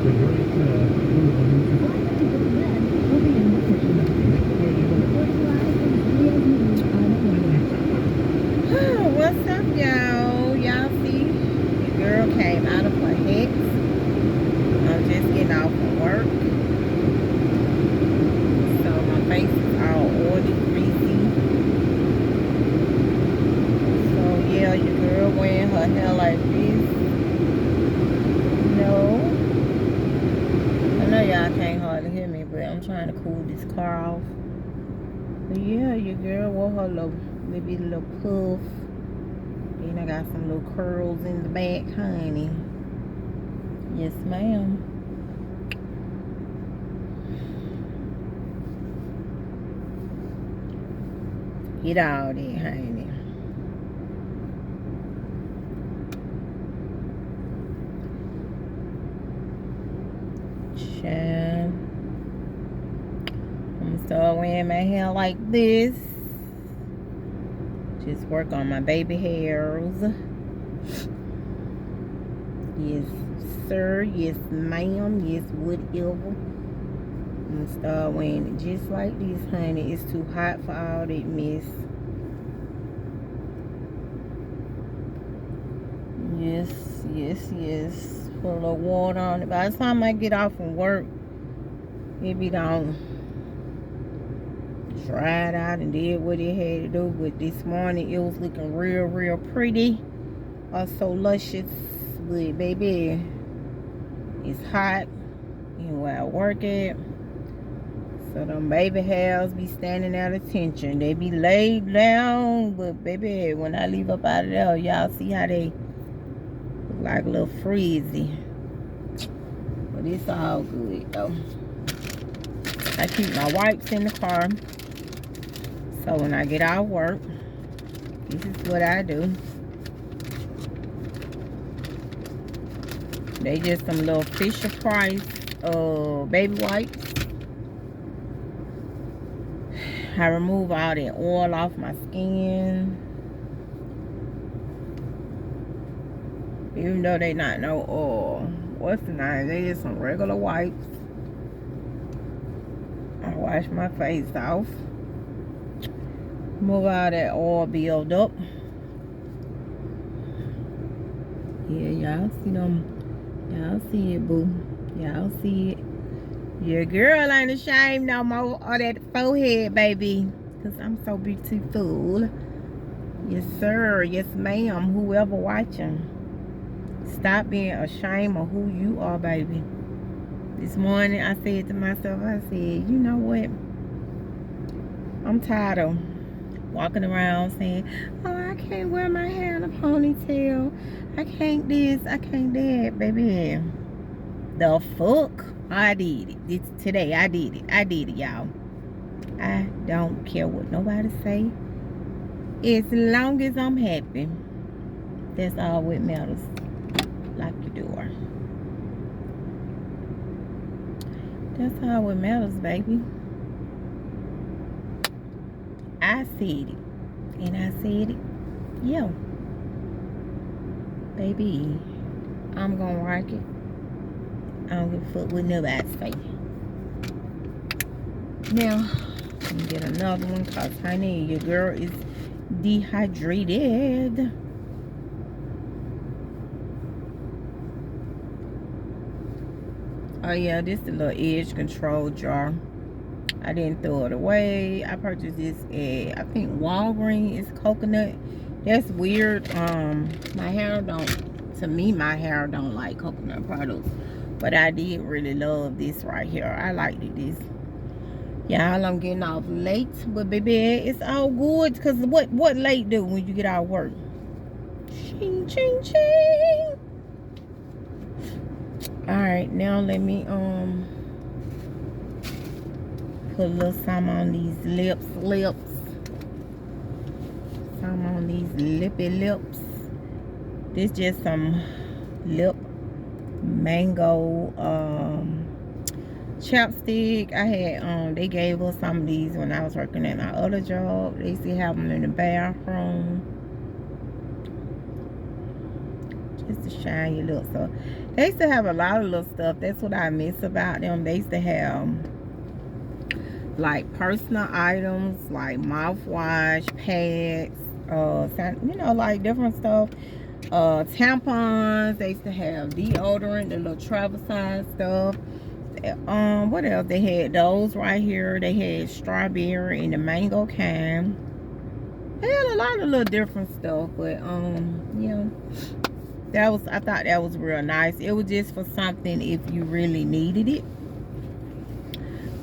What's up, y'all? Y'all see the girl came out of her hex. I'm just getting off from work. So my face is all oily, greasy. So yeah, your girl wearing her hair like this. No. I know y'all can't hardly hear me, but I'm trying to cool this car off. But yeah, your girl wore her little, maybe a little puff. Then I got some little curls in the back, honey. Yes, ma'am. Get all that, honey. Child. I'm gonna start wearing my hair like this. Just work on my baby hairs. Yes, sir. Yes, ma'am. Yes, whatever. I'm gonna start wearing it just like this, honey. It's too hot for all that mess. Yes, yes, yes. Put a little water on it. By the time I get off from work, it be done dried out and did what it had to do. But this morning, it was looking real, real pretty. So luscious. But baby, it's hot. And where I work at. So them baby hairs be standing at attention. They be laid down. But baby, when I leave up out of there, y'all see how they look like a little frizzy. But it's all good though. I keep my wipes in the car. So when I get out of work, this is what I do. They just some little Fisher Price baby wipes. I remove all that oil off my skin. Even though they not no oil. What's the name? They just some regular wipes. I wash my face off. Move all that oil build up. Yeah, y'all see them. Y'all see it, boo. Y'all see it. Your girl ain't ashamed no more of that forehead, baby. Because I'm so beautiful. Yes, sir. Yes, ma'am. Whoever watching. Stop being ashamed of who you are, baby. This morning, I said to myself, I said, you know what? I'm tired of walking around saying, oh, I can't wear my hair in a ponytail. I can't this, I can't that, baby. The fuck? I did it. Today, I did it. I did it, y'all. I don't care what nobody say. As long as I'm happy. That's all what matters. Lock your door. That's all what matters, baby. I said it. And I said it. Yo. Baby. I'm gonna rock it. I don't give a fuck what nobody say. Now, let me get another one because, honey, your girl is dehydrated. Oh, yeah, this is the little edge control jar. I didn't throw it away. I purchased this at, I think, Walgreens. It's coconut. That's weird. My hair don't, to me, my hair don't like coconut products. But I did really love this right here. I liked it. This. Y'all, I'm getting off late. But, baby, it's all good. Because what late do when you get out of work? Ching, ching, ching. Alright, now let me, put a little something on these lips. Some on these lippy lips. This just some lip mango chapstick. I had they gave us some of these when I was working at my other job. They used to have them in the bathroom. just to shine your look. So they used to have a lot of little stuff. That's what I miss about them. They used to have like personal items like mouthwash, pads, you know, like different stuff. Tampons. They used to have deodorant, the little travel size stuff. What else? They had those right here. They had strawberry and the mango can. They had a lot of little different stuff, but yeah, I thought that was real nice. It was just for something if you really needed it.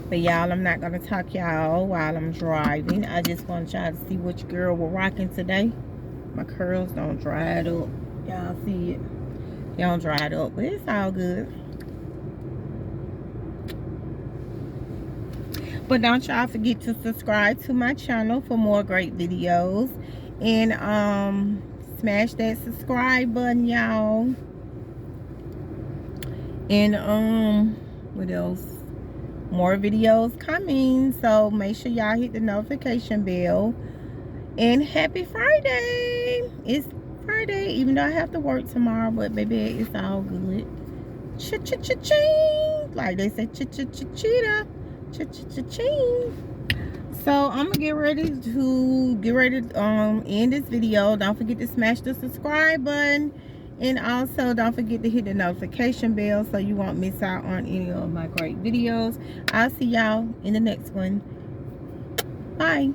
But y'all, I'm not gonna talk y'all while I'm driving. I just want y'all to see which girl we're rocking today. My curls don't dry it up. Y'all see it? They don't dry it up, but it's all good. But don't y'all forget to subscribe to my channel for more great videos. And smash that subscribe button, y'all. And what else? More videos coming. So make sure y'all hit the notification bell. And happy Friday. It's Friday, even though I have to work tomorrow, but baby, it's all good. Cha-cha-cha-ching. Like they say, cha-cha-cha-cheetah. Cha-cha-cha-ching. So I'm gonna get ready to end this video. Don't forget to smash the subscribe button, and also don't forget to hit the notification bell so you won't miss out on any of my great videos. I'll see y'all in the next one. Bye.